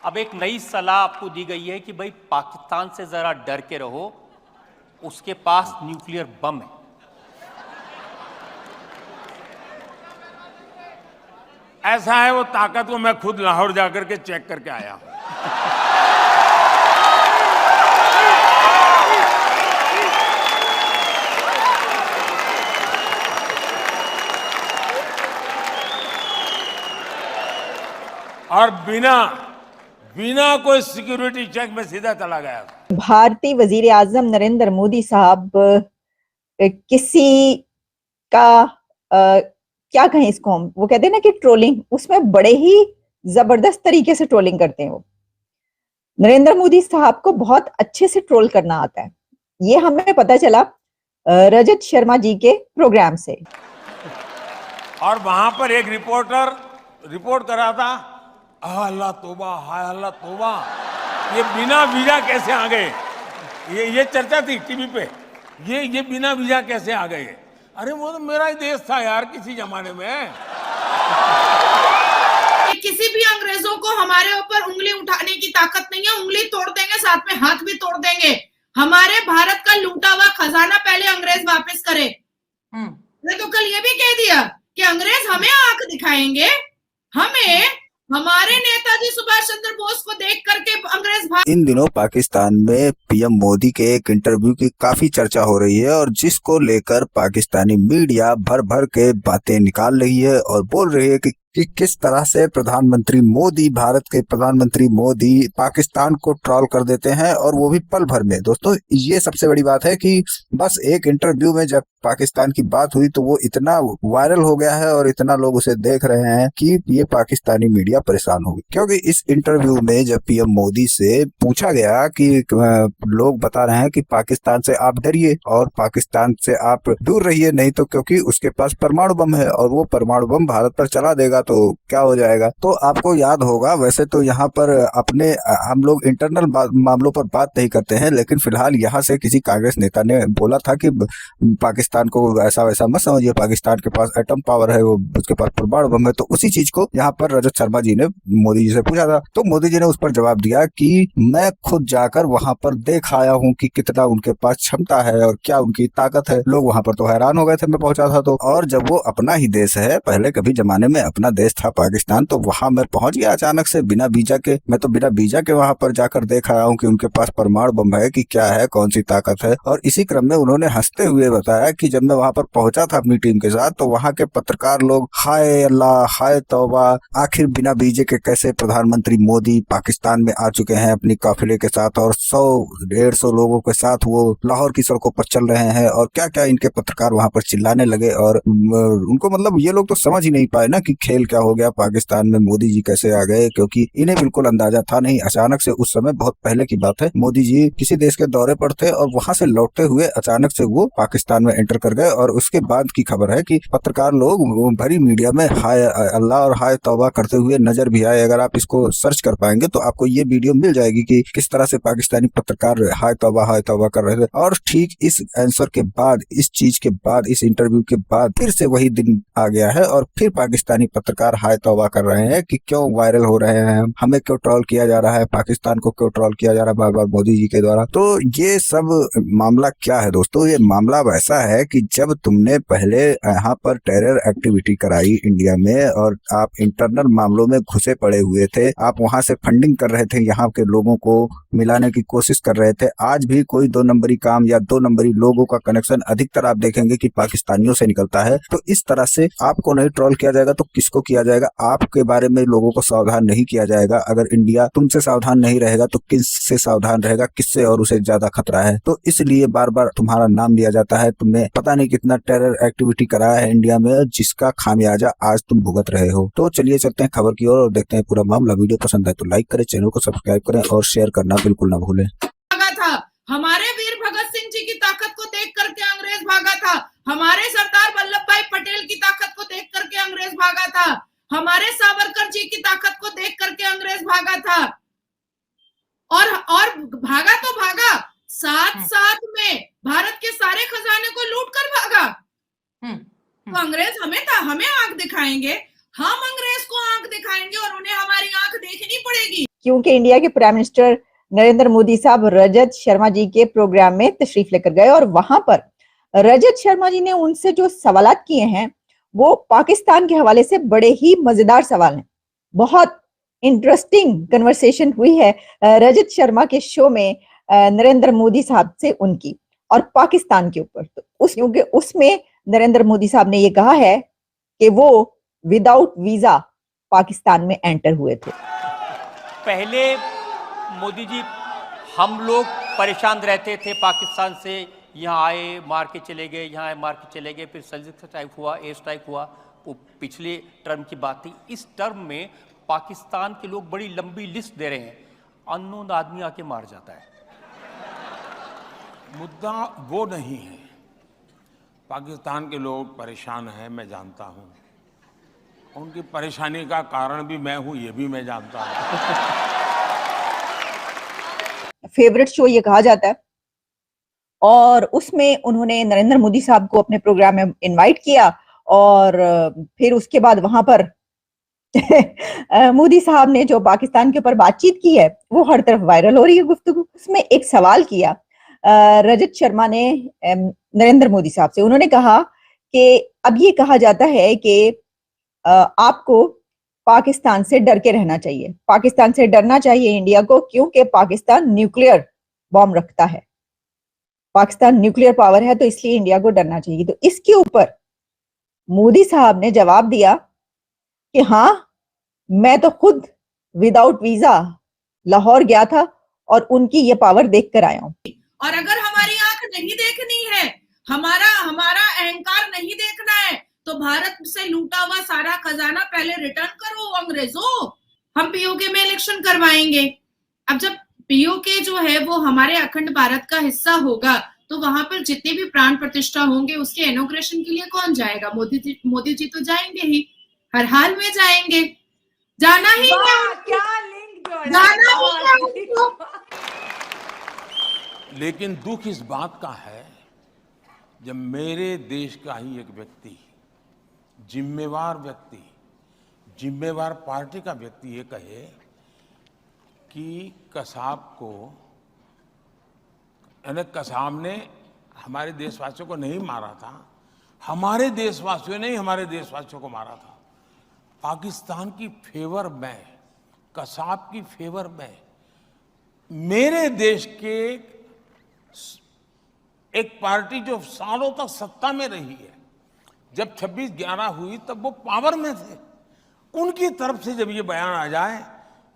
अब एक नई सलाह आपको दी गई है कि भाई पाकिस्तान से जरा डर के रहो, उसके पास न्यूक्लियर बम है। ऐसा है, वो ताकत को मैं खुद लाहौर जाकर के चेक करके आया हूं। और बिना कोई सिक्योरिटी चेक में सीधा चला गया। भारतीय वजीर आजम नरेंद्र मोदी साहब किसी का क्या कहें इसको हम, वो कहते हैं ना कि ट्रोलिंग, उसमें बड़े ही जबरदस्त तरीके से ट्रोलिंग करते हैं। वो नरेंद्र मोदी साहब को बहुत अच्छे से ट्रोल करना आता है। ये हमें पता चला रजत शर्मा जी के प्रोग्राम से। और वहां पर एक रिपोर्टर रिपोर्ट कर रहा था, अल्लाह तौबा, हाय अल्लाह तौबा, ये बिना वीजा कैसे आ गए। ये चर्चा थी टीवी पे, ये बिना वीजा कैसे आ गए। अरे वो तो मेरा ही देश था यार किसी जमाने में। किसी भी अंग्रेजों को हमारे ऊपर उंगली उठाने की ताकत नहीं है। उंगली तोड़ देंगे, साथ में हाथ भी तोड़ देंगे। हमारे भारत का लूटा हुआ खजाना पहले अंग्रेज वापस करे। तो कल ये भी कह दिया कि अंग्रेज हमें आंख दिखाएंगे, हमारे नेताजी सुभाष चंद्र बोस को देख करके अंग्रेज भाग। इन दिनों पाकिस्तान में पीएम मोदी के एक इंटरव्यू की काफी चर्चा हो रही है और जिसको लेकर पाकिस्तानी मीडिया भर भर के बातें निकाल रही है और बोल रही है कि किस तरह से प्रधानमंत्री मोदी, भारत के प्रधानमंत्री मोदी पाकिस्तान को ट्रोल कर देते हैं और वो भी पल भर में। दोस्तों, ये सबसे बड़ी बात है कि बस एक इंटरव्यू में जब पाकिस्तान की बात हुई तो वो इतना वायरल हो गया है और इतना लोग उसे देख रहे हैं कि ये पाकिस्तानी मीडिया परेशान हो गई। क्योंकि इस इंटरव्यू में जब पीएम मोदी से पूछा गया कि लोग बता रहे हैं कि पाकिस्तान से आप डरिए और पाकिस्तान से आप दूर रहिए, नहीं तो क्योंकि उसके पास परमाणु बम है और वो परमाणु बम भारत पर चला देगा तो क्या हो जाएगा। तो आपको याद होगा, वैसे तो यहाँ पर अपने हम लोग इंटरनल मामलों पर बात नहीं करते हैं, लेकिन फिलहाल यहाँ से किसी कांग्रेस नेता ने बोला था कि पाकिस्तान को ऐसा वैसा मत समझिए, पाकिस्तान के पास एटम पावर है, वो उसके पास परमाणु बम है। तो उसी चीज को यहाँ पर रजत शर्मा जी ने मोदी जी से पूछा था, तो मोदी जी ने उस पर जवाब दिया कि मैं खुद जाकर वहां पर देख आया हूँ कि कितना उनके पास क्षमता है और क्या उनकी ताकत है। लोग वहां पर तो हैरान हो गए थे मैं पहुंचा था तो। और जब वो अपना ही देश है, पहले कभी जमाने में अपना देश था पाकिस्तान, तो वहां मैं पहुंच गया अचानक से बिना वीजा के। मैं तो बिना वीजा के वहां पर जाकर देख आया हूँ कि उनके पास परमाणु बम है कि क्या है, कौन सी ताकत है। और इसी क्रम में उन्होंने हंसते हुए बताया कि जब मैं वहां पर पहुंचा था अपनी टीम के साथ तो वहां के पत्रकार लोग हाय अल्लाह, हाय तौबा, आखिर बिना वीजे के कैसे प्रधानमंत्री मोदी पाकिस्तान में आ चुके हैं अपनी काफिले के साथ और 100-150 लोगों के साथ वो लाहौर की सड़कों पर चल रहे हैं। और क्या क्या इनके पत्रकार वहां पर चिल्लाने लगे और उनको मतलब ये लोग तो समझ ही नहीं पाए ना कि खेल क्या हो गया, पाकिस्तान में मोदी जी कैसे आ गए, क्योंकि इन्हें बिल्कुल अंदाजा था नहीं। अचानक से उस समय, बहुत पहले की बात है, मोदी जी किसी देश के दौरे पर थे और वहां से लौटते हुए अचानक से वो पाकिस्तान में एंटर कर गए। और उसके बाद की खबर है कि पत्रकार लोग भरी मीडिया में हाय अल्लाह और हाय तौबा करते हुए नजर भी आए। अगर आप इसको सर्च कर पाएंगे तो आपको ये वीडियो मिल जाएगी कि किस तरह से पाकिस्तानी पत्रकार हाय तौबा कर रहे थे। और ठीक इस आंसर के बाद, इस चीज के बाद, इस इंटरव्यू के बाद फिर से वही दिन आ गया है और फिर पाकिस्तानी पत्रकार हाय तौबा कर रहे हैं कि क्यों वायरल हो रहे हैं, हमें क्यों ट्रोल किया जा रहा है, पाकिस्तान को क्यों ट्रोल किया जा रहा है बार बार मोदी जी के द्वारा। तो ये सब मामला क्या है दोस्तों? ये मामला वैसा है कि जब तुमने पहले यहाँ पर टेरर एक्टिविटी कराई इंडिया में और आप इंटरनल मामलों में घुसे पड़े हुए थे, आप वहां से फंडिंग कर रहे थे, यहाँ के लोगों को मिलाने की कोशिश कर रहे थे। आज भी कोई 2 नंबरी काम या 2 नंबरी लोगों का कनेक्शन अधिकतर आप देखेंगे कि पाकिस्तानियों से निकलता है। तो इस तरह से आपको नहीं ट्रोल किया जाएगा तो किसको किया जाएगा? आपके बारे में लोगों को सावधान नहीं किया जाएगा। अगर इंडिया तुमसे सावधान नहीं रहेगा तो किससे सावधान रहेगा, किससे और उसे ज्यादा खतरा है। तो इसलिए बार बार तुम्हारा नाम लिया जाता है। तुमने पता नहीं कितना टेरर एक्टिविटी कराया है इंडिया में, जिसका खामियाजा आज तुम भुगत रहे हो। तो चलिए चलते हैं खबर की ओर और देखते हैं पूरा मामला। वीडियो पसंद है तो लाइक करें, चैनल को सब्सक्राइब करें और शेयर करना बिल्कुल ना भूलें। हमारे वीर भगत सिंह जी की ताकत को देख करके अंग्रेज भागा था। हमारे सरदार वल्लभ भाई पटेल की ताकत को देख करके अंग्रेज भागा था। हमारे सावरकर जी की ताकत को देख करके अंग्रेज भागा था। और भागा तो भागा, साथ में भारत के सारे खजाने को लूट कर भागा। तो अंग्रेज हमें आंख दिखाएंगे, हम अंग्रेज को आंख दिखाएंगे और उन्हें हमारी आंख देखनी पड़ेगी। क्योंकि इंडिया के प्राइम मिनिस्टर नरेंद्र मोदी साहब रजत शर्मा जी के प्रोग्राम में तशरीफ लेकर गए और वहां पर रजत शर्मा जी ने उनसे जो सवालात किए हैं वो पाकिस्तान के हवाले से बड़े ही मजेदार सवाल हैं। बहुत इंटरेस्टिंग कन्वर्सेशन हुई है रजत शर्मा के शो में नरेंद्र मोदी साहब से उनकी, और पाकिस्तान के ऊपर तो क्योंकि उसमें नरेंद्र मोदी साहब ने ये कहा है कि वो विदाउट वीजा पाकिस्तान में एंटर हुए थे। पहले मोदी जी हम लोग परेशान रहते थे पाकिस्तान से, यहाँ आए मार के चले गए, यहाँ आए मार के चले गए, फिर सर्जिकल स्ट्राइक हुआ, एयर स्ट्राइक हुआ, वो पिछले टर्म की बात थी। इस टर्म में पाकिस्तान के लोग बड़ी लंबी लिस्ट दे रहे हैं, अननोन आदमी आके मार जाता है। मुद्दा वो नहीं है। पाकिस्तान के लोग परेशान हैं, मैं जानता हूं। उनकी परेशानी का कारण भी मैं हूं, ये भी मैं जानता हूं। फेवरेट शो ये कहा जाता है, और उसमें उन्होंने नरेंद्र मोदी साहब को अपने प्रोग्राम में इनवाइट किया और फिर उसके बाद वहां पर मोदी साहब ने जो पाकिस्तान के ऊपर बातचीत की है वो हर तरफ वायरल हो रही है गुफ्तगू। उसमें एक सवाल किया रजत शर्मा ने नरेंद्र मोदी साहब से। उन्होंने कहा कि अब ये कहा जाता है कि आपको पाकिस्तान से डर के रहना चाहिए, पाकिस्तान से डरना चाहिए इंडिया को, क्योंकि पाकिस्तान न्यूक्लियर बॉम्ब रखता है, पाकिस्तान न्यूक्लियर पावर है, तो इसलिए इंडिया को डरना चाहिए। तो इसके ऊपर मोदी साहब ने जवाब दिया कि हाँ, मैं तो खुद विदाउट वीजा लाहौर गया था और उनकी ये पावर देख कर आया हूं। और अगर हमारी आंख नहीं देखनी है, हमारा अहंकार नहीं देखना है, तो भारत से लूटा हुआ सारा खजाना पहले रिटर्न करो अंग्रेजों। हम पीओके में इलेक्शन करवाएंगे। अब जब पीओके जो है वो हमारे अखंड भारत का हिस्सा होगा, तो वहां पर जितने भी प्राण प्रतिष्ठा होंगे उसके इनॉग्रेशन के लिए कौन जाएगा? मोदी जी तो जाएंगे ही, हर हाल में जाएंगे, जाना ही है, क्या लिंक जाना ही है उनको। लेकिन दुख इस बात का है, जब मेरे देश का ही एक व्यक्ति, जिम्मेवार व्यक्ति, जिम्मेवार पार्टी का व्यक्ति ये कहे कि कसाब को, यानी कसाब ने हमारे देशवासियों को नहीं मारा था, हमारे देशवासियों ने ही हमारे देशवासियों को मारा था। पाकिस्तान की फेवर में, कसाब की फेवर में, मेरे देश के एक पार्टी जो सालों तक सत्ता में रही है, जब 26/11 हुई तब वो पावर में थे, उनकी तरफ से जब ये बयान आ जाए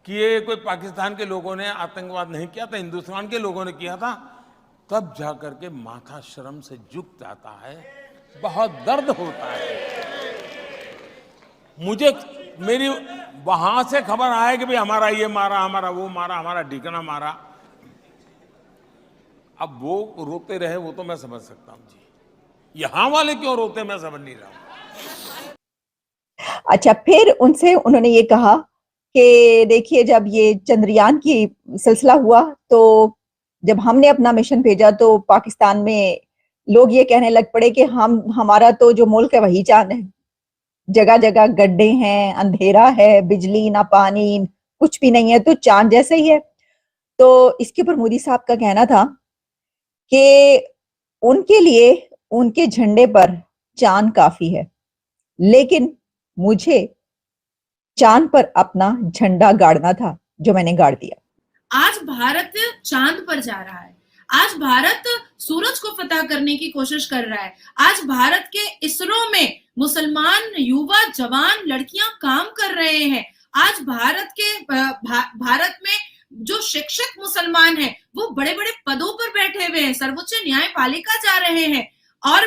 कि ये कोई पाकिस्तान के लोगों ने आतंकवाद नहीं किया था, हिंदुस्तान के लोगों ने किया था, तब जाकर के माथा शर्म से झुक जाता है, बहुत दर्द होता है। मुझे मेरी वहां से खबर आए कि भाई हमारा ये मारा, हमारा वो मारा, हमारा ठिकाना मारा। अब वो रोते रहे वो तो मैं समझ सकता हूं जी, यहां वाले क्यों रोते मैं समझ नहीं रहा हूं। अच्छा, फिर उनसे उन्होंने ये कहा कि देखिए, जब ये चंद्रयान की सिलसिला हुआ तो जब हमने अपना मिशन भेजा तो पाकिस्तान में लोग ये कहने लग पड़े कि हमारा तो जो मुल्क है वही चांद है, जगह जगह गड्ढे हैं, अंधेरा है, बिजली ना पानी, कुछ भी नहीं है, तो चांद जैसे ही है। तो इसके ऊपर मोदी साहब का कहना था कि उनके लिए उनके झंडे पर चांद काफी है, लेकिन मुझे चांद पर अपना झंडा गाड़ना था, जो मैंने गाड़ दिया। आज भारत चांद पर जा रहा है, आज भारत सूरज को फतह करने की कोशिश कर रहा है। आज भारत के इसरो में मुसलमान युवा जवान लड़कियां काम कर रहे हैं। आज भारत के भारत में जो शिक्षक मुसलमान हैं वो बड़े बड़े पदों पर बैठे हुए हैं, सर्वोच्च न्यायपालिका जा रहे हैं, और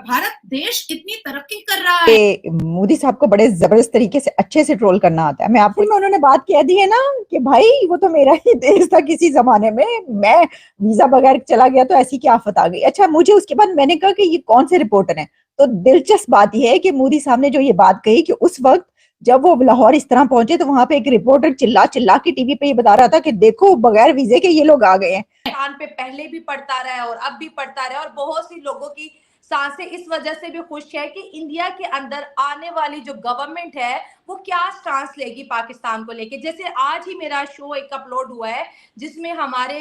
भारत देश इतनी तरक्की कर रहा है। मोदी साहब को बड़े जबरदस्त तरीके से अच्छे से ट्रोल करना आता है। मैं आपको में उन्होंने बात कह दी है ना कि भाई वो तो मेरा ही देश था किसी जमाने में, मैं वीजा बगैर चला गया तो ऐसी क्या आफत आ गई। अच्छा, मुझे उसके बाद मैंने कहा कि ये कौन से रिपोर्टर हैं, तो दिलचस्प बात यह है कि मोदी साहब ने जो ये बात कही कि उस वक्त जब वो लाहौर इस तरह पहुंचे तो वहां पे एक रिपोर्टर चिल्ला चिल्ला के टीवी पे ये बता रहा था कि देखो बगैर वीजे के ये लोग आ गए हैं। पे पहले भी पढ़ता रहा है और अब भी पढ़ता रहा है, और बहुत सी लोगों की सांसें इस वजह से भी खुश है कि इंडिया के अंदर आने वाली जो गवर्नमेंट है वो क्या स्टांस लेगी पाकिस्तान को लेके। जैसे आज ही मेरा शो एक अपलोड हुआ है जिसमें हमारे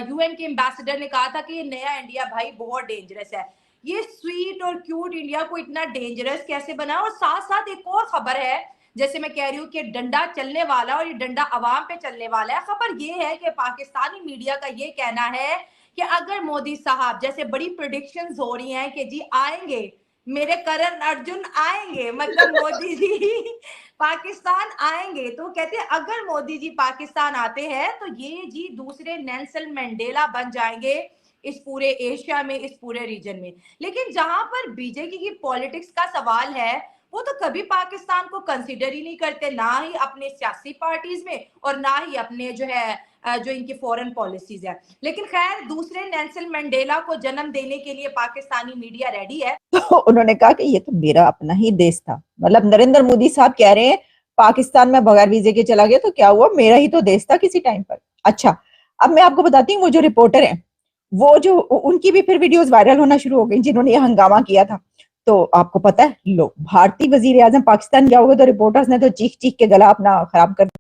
यूएन के एम्बेसडर ने कहा था कि ये नया इंडिया भाई बहुत डेंजरस है। ये स्वीट और क्यूट इंडिया को इतना डेंजरस कैसे बना। और साथ साथ एक और खबर है, जैसे मैं कह रही हूँ कि डंडा चलने वाला और ये डंडा अवाम पे चलने वाला है। खबर ये है कि पाकिस्तानी मीडिया का ये कहना है कि अगर मोदी साहब, जैसे बड़ी प्रेडिक्शंस हो रही हैं कि जी आएंगे मेरे करण अर्जुन आएंगे, मतलब मोदी जी पाकिस्तान आएंगे, तो कहते हैं अगर मोदी जी पाकिस्तान आते हैं तो ये जी दूसरे नेल्सन मंडेला बन जाएंगे इस पूरे एशिया में, इस पूरे रीजन में। लेकिन जहां पर बीजेपी की पॉलिटिक्स का सवाल है वो तो कभी पाकिस्तान को कंसीडर ही नहीं करते, ना ही अपने सियासी पार्टीज में और ना ही अपने जो है जो इनकी फॉरेन पॉलिसीज है। लेकिन खैर दूसरे नेल्सन मंडेला को जन्म देने के लिए पाकिस्तानी मीडिया रेडी है। तो उन्होंने कहा कि ये तो मेरा अपना ही देश था। मतलब नरेंद्र मोदी साहब कह रहे हैं पाकिस्तान में बगैर वीजे के चला गया तो क्या हुआ, मेरा ही तो देश था किसी टाइम पर। अच्छा, अब मैं आपको बताती हूँ वो जो रिपोर्टर है वो जो उनकी भी फिर वीडियोस वायरल होना शुरू हो गई जिन्होंने ये हंगामा किया था। तो आपको पता है, लो भारतीय वजीर आजम पाकिस्तान गया होगा तो रिपोर्टर्स ने तो चीख चीख के गला अपना खराब कर